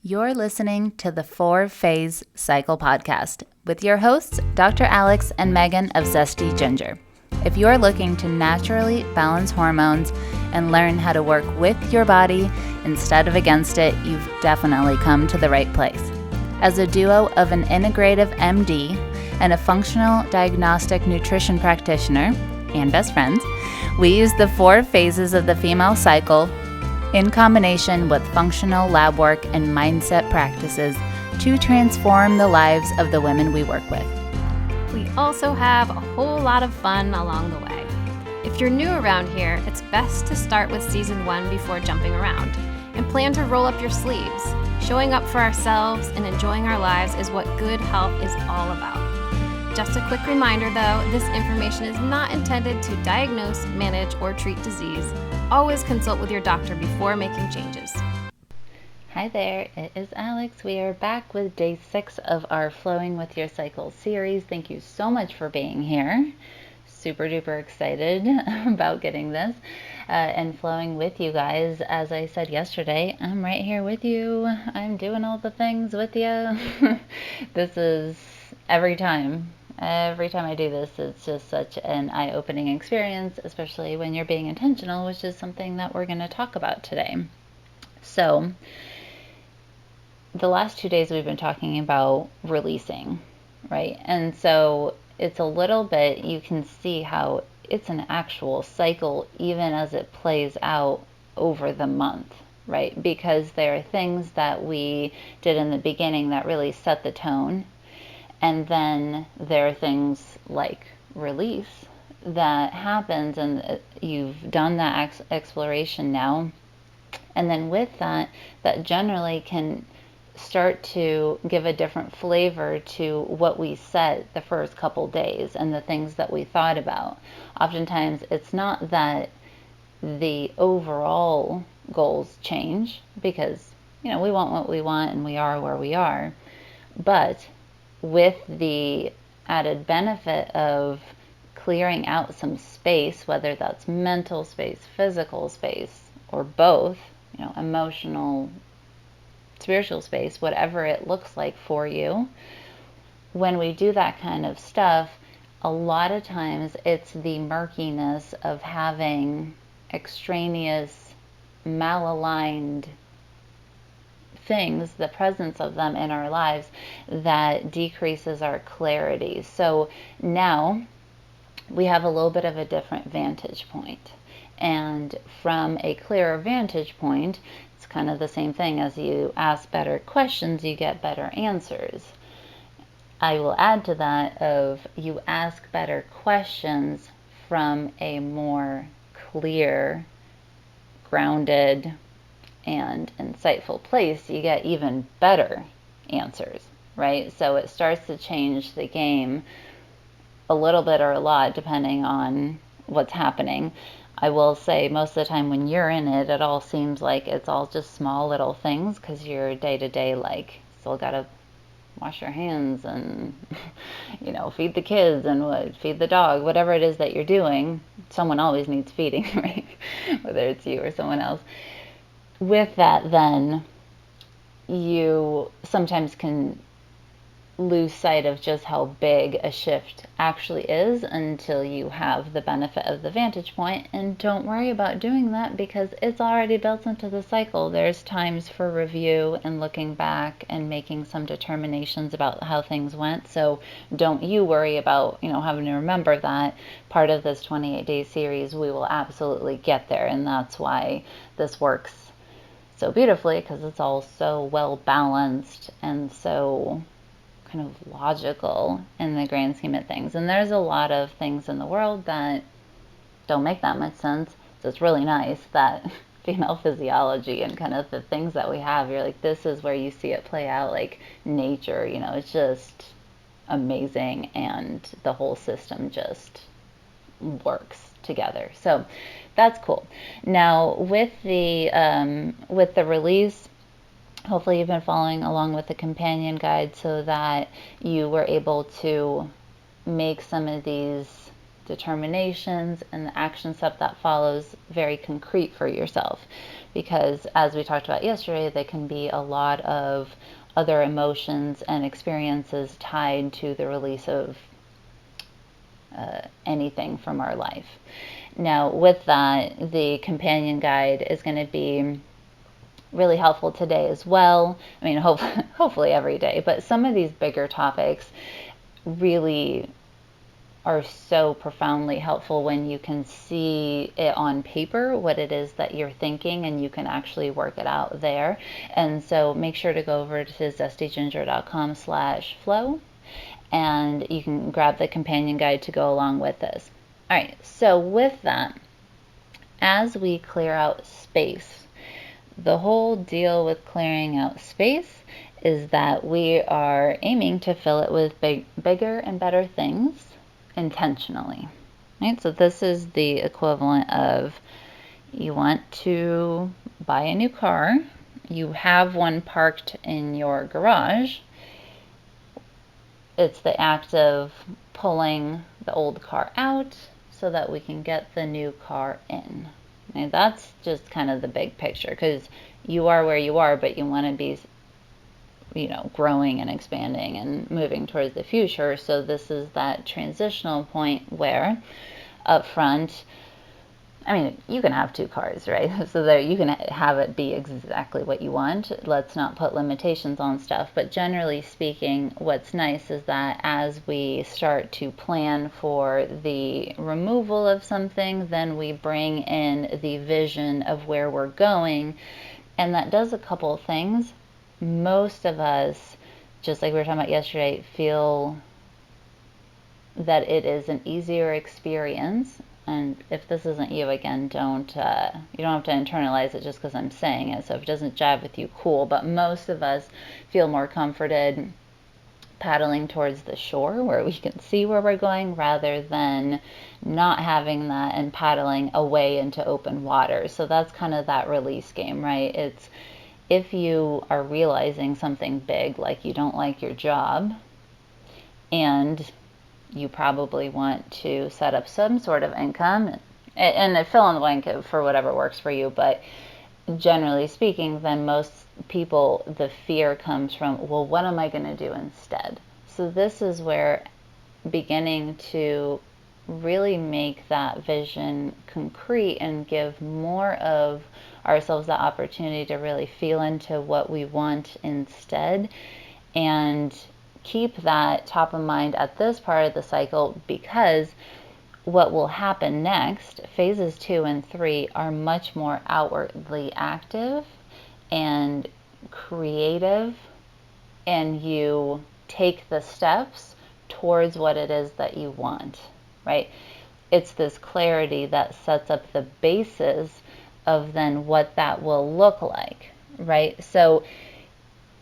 You're listening to the 4-Phase Cycle Podcast with your hosts, Dr. Alex and Megan of ZESTY Ginger. If you're looking to naturally balance hormones and learn how to work with your body instead of against it, you've definitely come to the right place. As a duo of an integrative MD and a functional diagnostic nutrition practitioner and best friends, we use the 4 phases of the female cycle in combination with functional lab work and mindset practices to transform the lives of the women we work with. We also have a whole lot of fun along the way. If you're new around here, it's best to start with season 1 before jumping around and plan to roll up your sleeves. Showing up for ourselves and enjoying our lives is what good health is all about. Just a quick reminder though, this information is not intended to diagnose, manage, or treat disease. Always consult with your doctor before making changes. Hi there, it is Alex. We are back with day 6 of our Flowing with Your Cycle series. Thank you so much for being here. Super duper excited about getting this and flowing with you guys. As I said yesterday, I'm right here with you. I'm doing all the things with you. This is every time I do this, it's just such an eye-opening experience, especially when you're being intentional, which is something that we're going to talk about today. So the last 2 days we've been talking about releasing, right? And so it's a little bit, you can see how it's an actual cycle even as it plays out over the month, right? Because there are things that we did in the beginning that really set the tone. And then there are things like release that happens, and you've done that exploration now. And then with that, that generally can start to give a different flavor to what we said the first couple days and the things that we thought about. Oftentimes, it's not that the overall goals change because, we want what we want and we are where we are. But with the added benefit of clearing out some space, whether that's mental space, physical space, or both, emotional, spiritual space, whatever it looks like for you, when we do that kind of stuff, a lot of times it's the murkiness of having extraneous, malaligned things, the presence of them in our lives, that decreases our clarity. So now we have a little bit of a different vantage point. And from a clearer vantage point, it's kind of the same thing. As you ask better questions, you get better answers. I will add to that of you ask better questions from a more clear, grounded, and insightful place, you get even better answers, right? So it starts to change the game a little bit or a lot depending on what's happening. I will say most of the time when you're in it, it all seems like it's all just small little things because you're day to day, like, still gotta wash your hands and, feed the kids and feed the dog, whatever it is that you're doing. Someone always needs feeding, right? Whether it's you or someone else. With that, then, you sometimes can lose sight of just how big a shift actually is until you have the benefit of the vantage point. And don't worry about doing that because it's already built into the cycle. There's times for review and looking back and making some determinations about how things went. So don't you worry about, having to remember that. Part of this 28-day series, we will absolutely get there. And that's why this works so beautifully, because it's all so well balanced and so kind of logical in the grand scheme of things. And there's a lot of things in the world that don't make that much sense. So it's really nice that female physiology and kind of the things that we have, you're like, this is where you see it play out, like nature, it's just amazing, and the whole system just works together. So that's cool. Now with the release, hopefully you've been following along with the companion guide so that you were able to make some of these determinations and the action step that follows very concrete for yourself. Because as we talked about yesterday, there can be a lot of other emotions and experiences tied to the release of anything from our life. Now, with that, the companion guide is going to be really helpful today as well. I mean, hopefully every day, but some of these bigger topics really are so profoundly helpful when you can see it on paper, what it is that you're thinking, and you can actually work it out there. And so make sure to go over to zestyginger.com/flow, and you can grab the companion guide to go along with this. All right, so with that, as we clear out space, the whole deal with clearing out space is that we are aiming to fill it with bigger and better things intentionally. Right? So this is the equivalent of, you want to buy a new car, you have one parked in your garage. It's the act of pulling the old car out so that we can get the new car in. And that's just kind of the big picture, because you are where you are, but you want to be, growing and expanding and moving towards the future. So this is that transitional point where up front, I mean, you can have two cars, right? So there you can have it be exactly what you want. Let's not put limitations on stuff. But generally speaking, what's nice is that as we start to plan for the removal of something, then we bring in the vision of where we're going. And that does a couple of things. Most of us, just like we were talking about yesterday, feel that it is an easier experience. And if this isn't you, again, you don't have to internalize it just because I'm saying it. So if it doesn't jive with you, cool. But most of us feel more comforted paddling towards the shore where we can see where we're going, rather than not having that and paddling away into open water. So that's kind of that release game, right? It's, if you are realizing something big, like you don't like your job, and you probably want to set up some sort of income, and fill in the blank for whatever works for you, but generally speaking, then most people, the fear comes from, well, what am I going to do instead? So this is where beginning to really make that vision concrete and give more of ourselves the opportunity to really feel into what we want instead, and keep that top of mind at this part of the cycle, because what will happen next, phases 2 and 3, are much more outwardly active and creative, and you take the steps towards what it is that you want, right? It's this clarity that sets up the basis of then what that will look like, right? So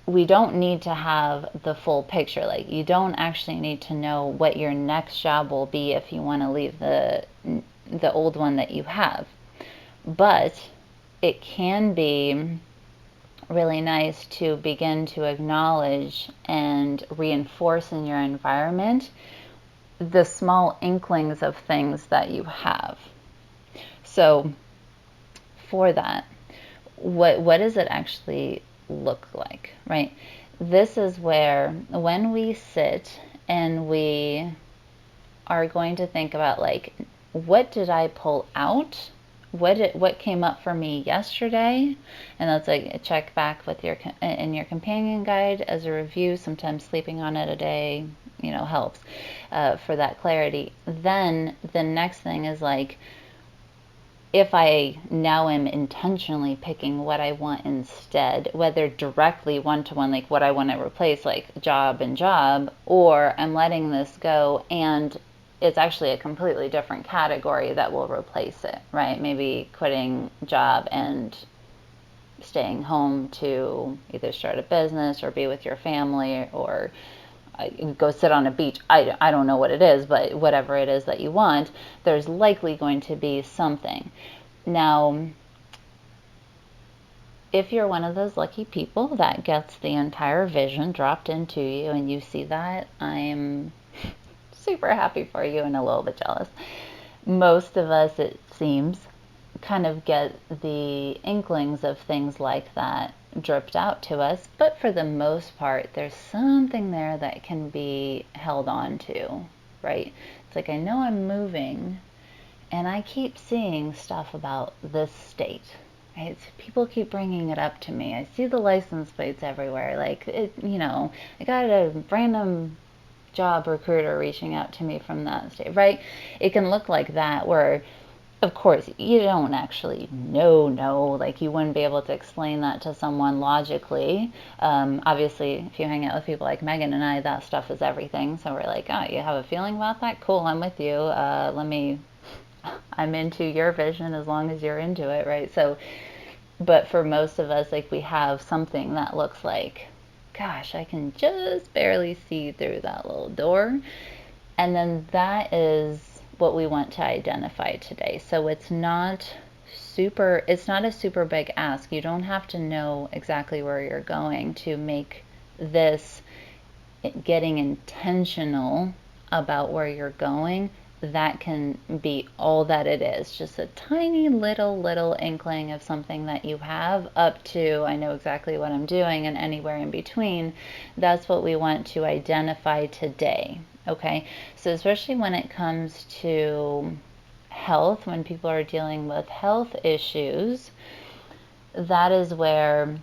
we don't need to have the full picture. Like, you don't actually need to know what your next job will be if you want to leave the old one that you have. But it can be really nice to begin to acknowledge and reinforce in your environment the small inklings of things that you have. So for that, what does it actually look like, right? This is where, when we sit and we are going to think about, like, what did I pull out? What came up for me yesterday? And that's like a check back with your companion guide as a review. Sometimes sleeping on it a day, helps for that clarity. Then the next thing is, like, if I now am intentionally picking what I want instead, whether directly one-to-one, like what I want to replace, like job and job, or I'm letting this go and it's actually a completely different category that will replace it, right? Maybe quitting job and staying home to either start a business or be with your family, or go sit on a beach. I don't know what it is, but whatever it is that you want, there's likely going to be something. Now, if you're one of those lucky people that gets the entire vision dropped into you and you see that, I'm super happy for you and a little bit jealous. Most of us, it seems, kind of get the inklings of things like that dripped out to us, but for the most part, there's something there that can be held on to, right? It's like, I know I'm moving, and I keep seeing stuff about this state. Right? People keep bringing it up to me. I see the license plates everywhere. Like, I got a random job recruiter reaching out to me from that state, right? It can look like that, where of course you don't actually know, like you wouldn't be able to explain that to someone logically. Obviously, if you hang out with people like Megan and I, that stuff is everything. So we're like, oh, you have a feeling about that? Cool, I'm with you. I'm into your vision as long as you're into it, right? So, but for most of us, like, we have something that looks like, gosh, I can just barely see through that little door. And then that is what we want to identify today. So it's not a super big ask. You don't have to know exactly where you're going to make this getting intentional about where you're going. That can be all that it is. Just a tiny little inkling of something that you have, up to I know exactly what I'm doing, and anywhere in between. That's what we want to identify today. Okay, so especially when it comes to health, when people are dealing with health issues, that is where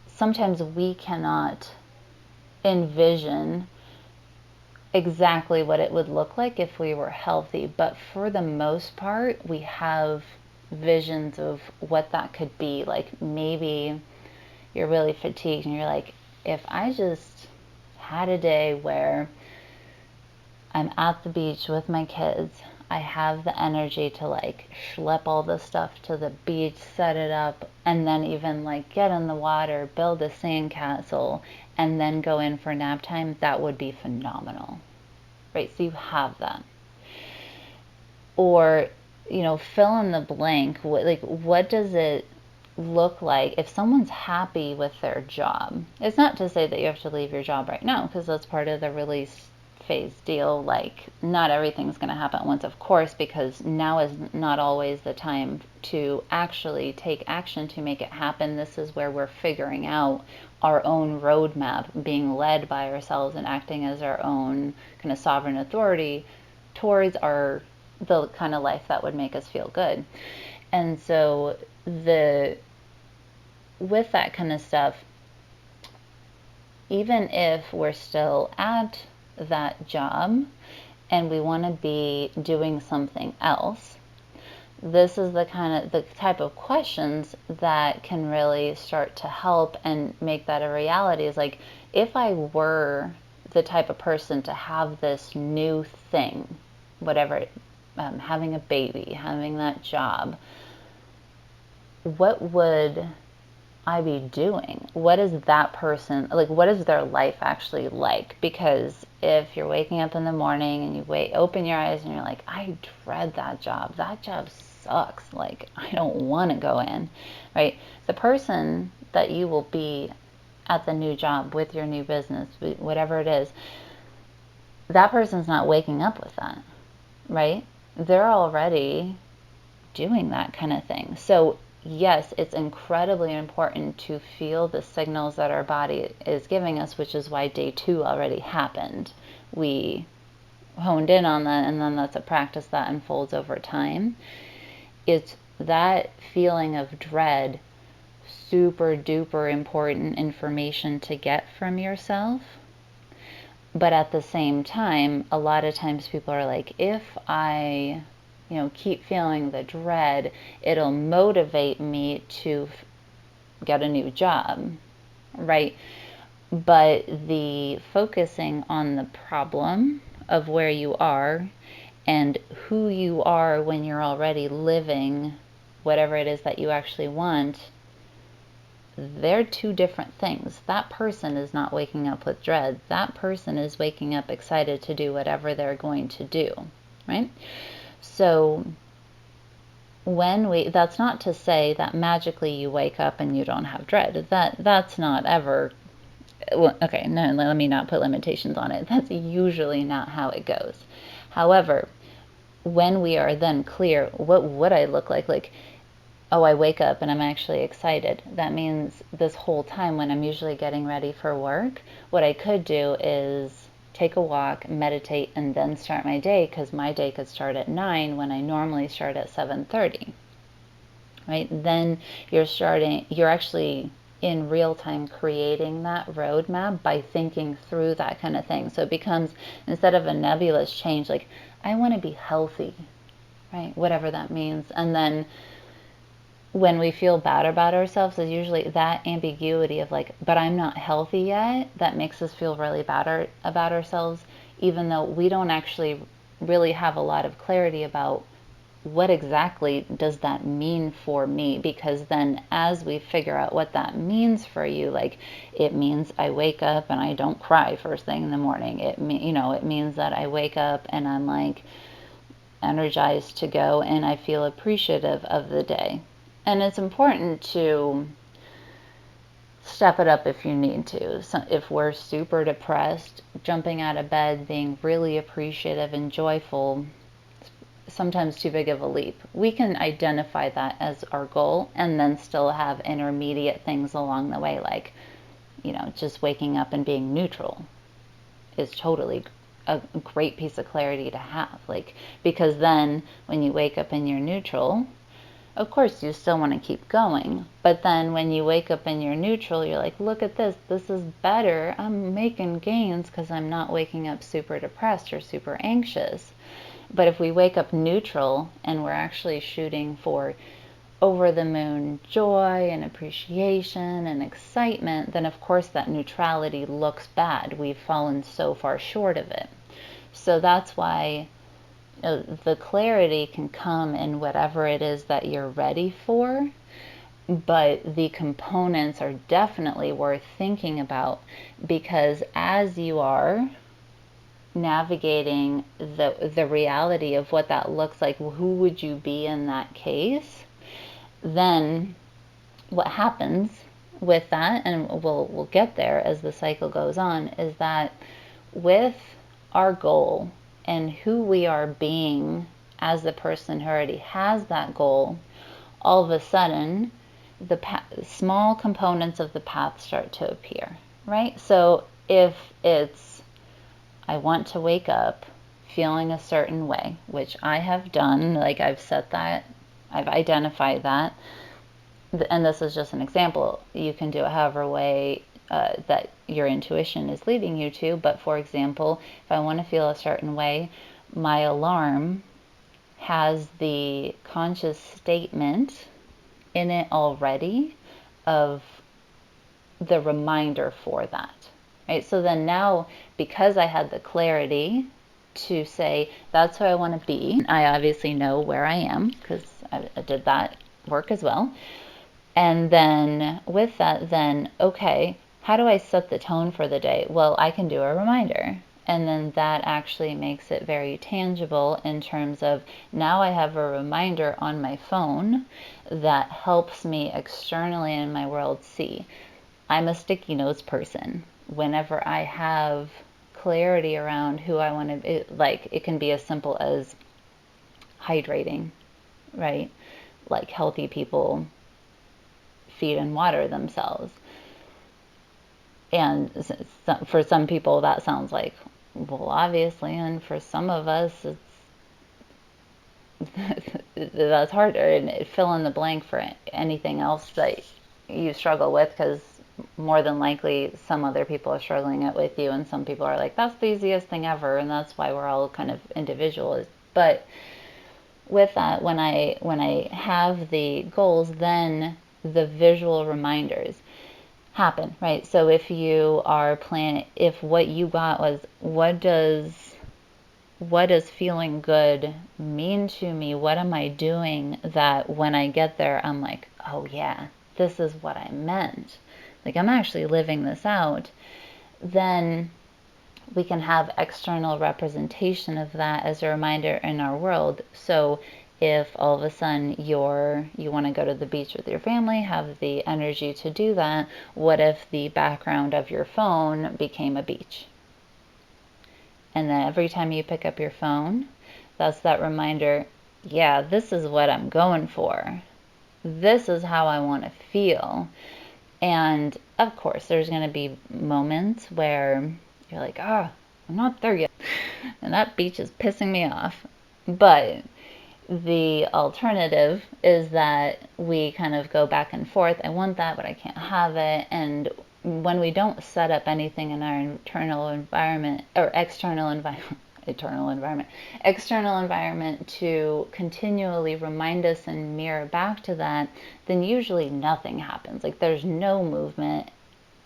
sometimes we cannot envision exactly what it would look like if we were healthy. But for the most part, we have visions of what that could be. Like, maybe you're really fatigued and you're like, if I just had a day where I'm at the beach with my kids, I have the energy to like schlep all the stuff to the beach, set it up, and then even like get in the water, build a sandcastle, and then go in for nap time, that would be phenomenal. Right? So you have that. Or, fill in the blank. What does it look like if someone's happy with their job? It's not to say that you have to leave your job right now, because that's part of the release phase deal. Like, not everything's going to happen at once, of course, because now is not always the time to actually take action to make it happen. This is where we're figuring out our own roadmap, being led by ourselves and acting as our own kind of sovereign authority towards the kind of life that would make us feel good. And so with that kind of stuff, even if we're still at that job and we want to be doing something else, this is the type of questions that can really start to help and make that a reality. Is like, if I were the type of person to have this new thing, whatever, having a baby, having that job, what would I be doing? What is that person like? What is their life actually like? Because if you're waking up in the morning and you open your eyes and you're like, I dread that job. That job sucks. Like, I don't want to go in, right? The person that you will be at the new job, with your new business, whatever it is, that person's not waking up with that, right? They're already doing that kind of thing. So yes, it's incredibly important to feel the signals that our body is giving us, which is why day 2 already happened. We honed in on that, and then that's a practice that unfolds over time. It's that feeling of dread, super duper important information to get from yourself. But at the same time, a lot of times people are like, if I keep feeling the dread, it'll motivate me to get a new job, right? But the focusing on the problem of where you are and who you are when you're already living whatever it is that you actually want, they're two different things. That person is not waking up with dread. That person is waking up excited to do whatever they're going to do, right? So that's not to say that magically you wake up and you don't have dread. That's not ever well, okay, no, let me not put limitations on it. That's usually not how it goes. However, when we are then clear, what would I look like? Like, oh, I wake up and I'm actually excited. That means this whole time when I'm usually getting ready for work, what I could do is take a walk, meditate, and then start my day, because my day could start at 9 when I normally start at 7:30. Right? Then you're actually in real time creating that roadmap by thinking through that kind of thing. So it becomes, instead of a nebulous change, like, I want to be healthy, right? Whatever that means. And then when we feel bad about ourselves, is usually that ambiguity of like, but I'm not healthy yet, that makes us feel really bad about ourselves, even though we don't actually really have a lot of clarity about what exactly does that mean for me. Because then as we figure out what that means for you, like, it means I wake up and I don't cry first thing in the morning. It means that I wake up and I'm like energized to go and I feel appreciative of the day. And it's important to step it up if you need to. So if we're super depressed, jumping out of bed, being really appreciative and joyful, sometimes too big of a leap. We can identify that as our goal and then still have intermediate things along the way, like, just waking up and being neutral is totally a great piece of clarity to have. Like, because then when you wake up and you're neutral, of course you still want to keep going, but then when you wake up and you're neutral, you're like, look at this is better, I'm making gains because I'm not waking up super depressed or super anxious. But if we wake up neutral and we're actually shooting for over the moon joy and appreciation and excitement, then of course that neutrality looks bad. We've fallen so far short of it. So that's why the clarity can come in whatever it is that you're ready for, but the components are definitely worth thinking about, because as you are navigating the reality of what that looks like, who would you be in that case, then what happens with that, and we'll get there as the cycle goes on, is that with our goal and who we are being as the person who already has that goal, all of a sudden the small components of the path start to appear, right? So if it's, I want to wake up feeling a certain way, which I have done, like I've set that, I've identified that, and this is just an example. You can do it however way that your intuition is leading you to. But for example, if I want to feel a certain way, my alarm has the conscious statement in it already of the reminder for that, right? So then now, because I had the clarity to say, that's who I want to be, I obviously know where I am because I did that work as well. And then with that, then, okay, how do I set the tone for the day? Well, I can do a reminder. And then that actually makes it very tangible in terms of, now I have a reminder on my phone that helps me externally in my world see. I'm a sticky notes person. Whenever I have clarity around who I want to be, like, it can be as simple as hydrating, right? Like, healthy people feed and water themselves. And for some people that sounds like, well, obviously, and for some of us it's that's harder. And fill in the blank for anything else that you struggle with, because more than likely some other people are struggling it with you, and some people are like, that's the easiest thing ever, and that's why we're all kind of individuals. But with that, when I have the goals, then the visual reminders happen, right? So if you are planning, if what you got was, what does feeling good mean to me? What am I doing that when I get there, I'm like, oh yeah, this is what I meant. Like, I'm actually living this out. Then we can have external representation of that as a reminder in our world. So if all of a sudden you want to go to the beach with your family, have the energy to do that, what if the background of your phone became a beach? And then every time you pick up your phone, that's that reminder, yeah, this is what I'm going for. This is how I want to feel. And of course, there's going to be moments where you're like, oh, I'm not there yet. And that beach is pissing me off. But the alternative is that we kind of go back and forth. I want that, but I can't have it. And when we don't set up anything in our internal environment or external environment to continually remind us and mirror back to that, then usually nothing happens. Like there's no movement,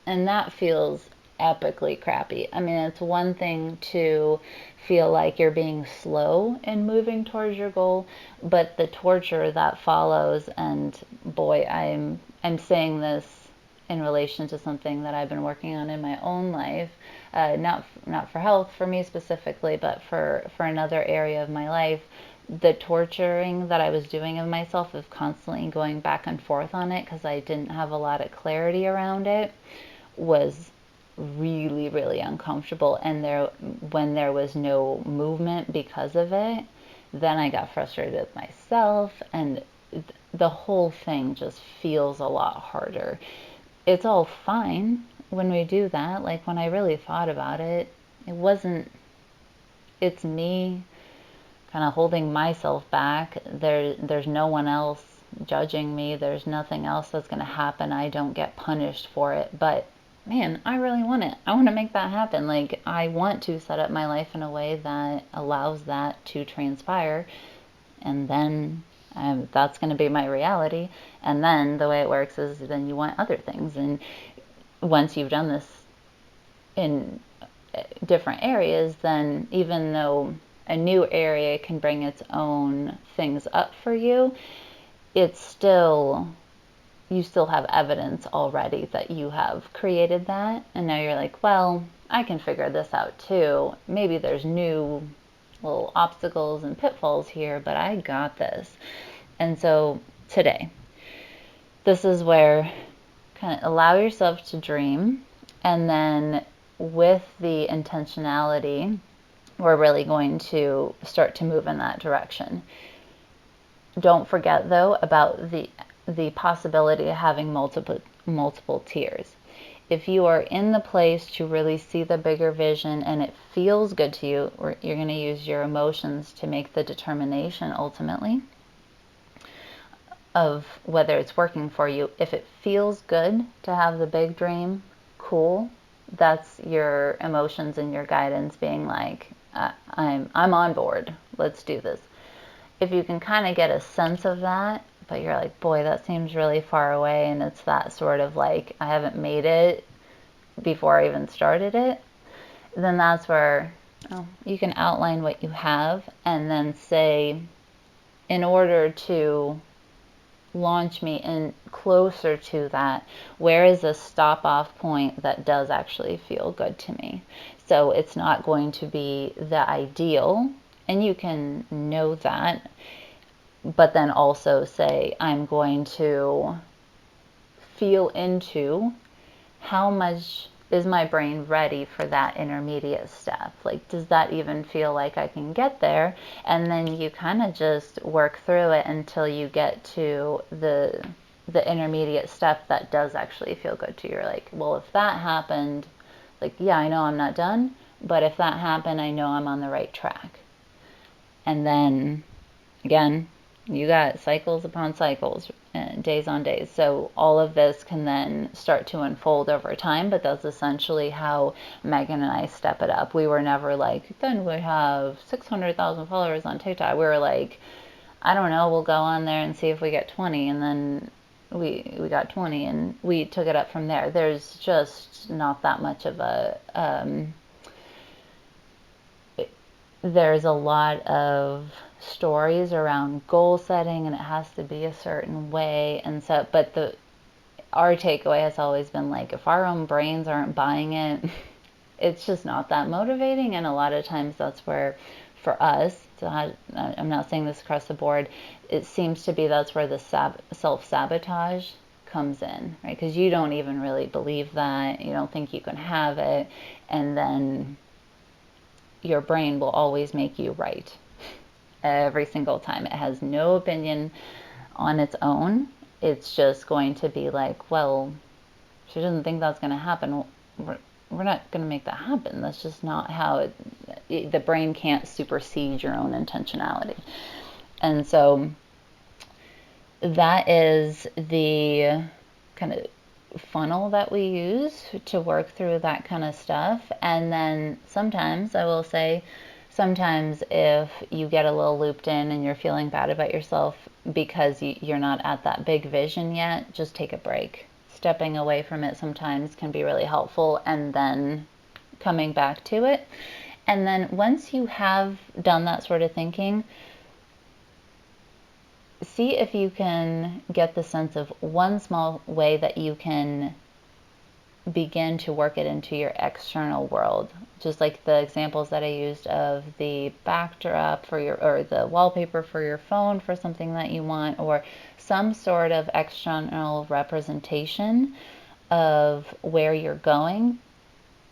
and that feels epically crappy. I mean, it's one thing to feel like you're being slow in moving towards your goal, but the torture that follows, and boy, I'm saying this in relation to something that I've been working on in my own life, not for health for me specifically, but for another area of my life. The torturing that I was doing of myself, of constantly going back and forth on it because I didn't have a lot of clarity around it, was really, really uncomfortable. And when there was no movement because of it, then I got frustrated with myself, and the whole thing just feels a lot harder. It's all fine when we do that. Like when I really thought about it, it's me kind of holding myself back. There's no one else judging me. There's nothing else that's going to happen. I don't get punished for it. But man, I really want it. I want to make that happen. Like I want to set up my life in a way that allows that to transpire. And then that's going to be my reality. And then the way it works is then you want other things. And once you've done this in different areas, then even though a new area can bring its own things up for you, it's still, you still have evidence already that you have created that. And now you're like, well, I can figure this out too. Maybe there's new little obstacles and pitfalls here, but I got this. And so today, this is where kind of allow yourself to dream, and then with the intentionality, we're really going to start to move in that direction. Don't forget though about the possibility of having multiple tiers. If you are in the place to really see the bigger vision and it feels good to you, you're going to use your emotions to make the determination ultimately of whether it's working for you. If it feels good to have the big dream, cool. That's your emotions and your guidance being like, I'm on board. Let's do this. If you can kind of get a sense of that, but you're like, boy, that seems really far away, and it's that sort of like, I haven't made it before I even started it, then that's where you can outline what you have and then say, in order to launch me in closer to that, where is a stop off point that does actually feel good to me? So it's not going to be the ideal, and you can know that, but then also say, I'm going to feel into how much is my brain ready for that intermediate step? Like, does that even feel like I can get there? And then you kind of just work through it until you get to the intermediate step that does actually feel good to you. You're like, well, if that happened, like, yeah, I know I'm not done, but if that happened, I know I'm on the right track. And then again, you got cycles upon cycles, days on days. So all of this can then start to unfold over time, but that's essentially how Megan and I step it up. We were never like, then we have 600,000 followers on TikTok. We were like, I don't know, we'll go on there and see if we get 20. And then we got 20 and we took it up from there. There's just not that much of there's a lot of stories around goal setting, and it has to be a certain way. And so, but our takeaway has always been like, if our own brains aren't buying it, it's just not that motivating. And a lot of times that's where, for us, I'm not saying this across the board. It seems to be that's where the self-sabotage comes in, right? Because you don't even really believe that. You don't think you can have it. And then your brain will always make you right every single time. It has no opinion on its own. It's just going to be like, well, she doesn't think that's going to happen. We're not going to make that happen. That's just not how the brain can't supersede your own intentionality. And so that is the kind of funnel that we use to work through that kind of stuff. And then sometimes, I will say, sometimes if you get a little looped in and you're feeling bad about yourself because you're not at that big vision yet, just take a break. Stepping away from it sometimes can be really helpful, and then coming back to it. And then once you have done that sort of thinking, see if you can get the sense of one small way that you can begin to work it into your external world. Just like the examples that I used of the backdrop for or the wallpaper for your phone for something that you want, or some sort of external representation of where you're going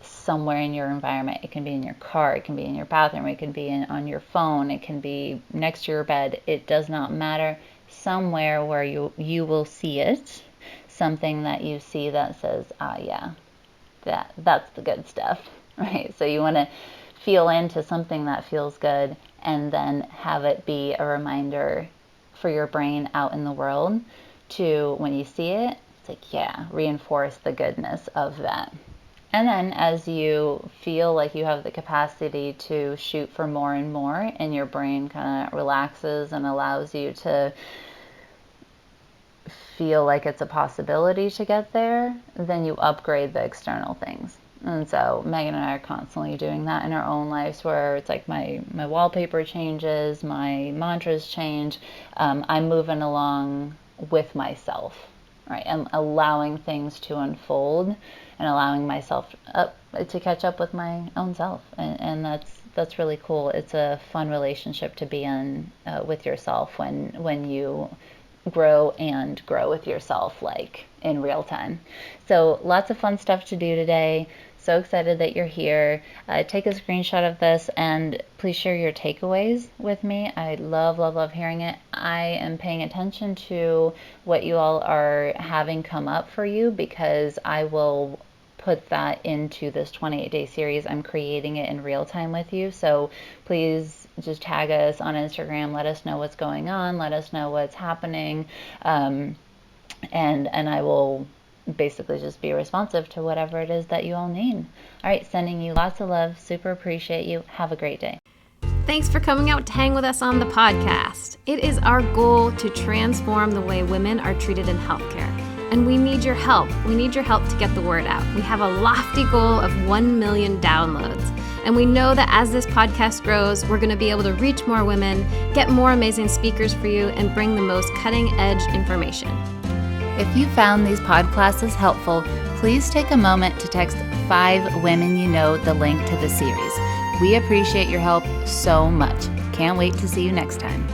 somewhere in your environment. It can be in your car, it can be in your bathroom, it can be on your phone, it can be next to your bed. It does not matter. Somewhere where you will see it, something that you see that says, yeah, that's the good stuff, right? So you want to feel into something that feels good, and then have it be a reminder for your brain out in the world to, when you see it, it's like, yeah, reinforce the goodness of that. And then as you feel like you have the capacity to shoot for more and more, and your brain kind of relaxes and allows you to feel like it's a possibility to get there, then you upgrade the external things. And so Megan and I are constantly doing that in our own lives, where it's like my wallpaper changes, my mantras change. I'm moving along with myself, right? I'm allowing things to unfold and allowing myself to catch up with my own self. And that's really cool. It's a fun relationship to be in with yourself when you grow with yourself, like in real time. So lots of fun stuff to do today. So excited that you're here. Take a screenshot of this and please share your takeaways with me. I love hearing it. I am paying attention to what you all are having come up for you, because I will put that into this 28-day series. I'm creating it in real time with you. So please just tag us on Instagram. Let us know what's going on. Let us know what's happening. And I will basically just be responsive to whatever it is that you all need. All right, sending you lots of love. Super appreciate you. Have a great day. Thanks for coming out to hang with us on the podcast. It is our goal to transform the way women are treated in healthcare. And we need your help. We need your help to get the word out. We have a lofty goal of 1 million downloads. And we know that as this podcast grows, we're going to be able to reach more women, get more amazing speakers for you, and bring the most cutting-edge information. If you found these podclasses helpful, please take a moment to text 5 women you know the link to the series. We appreciate your help so much. Can't wait to see you next time.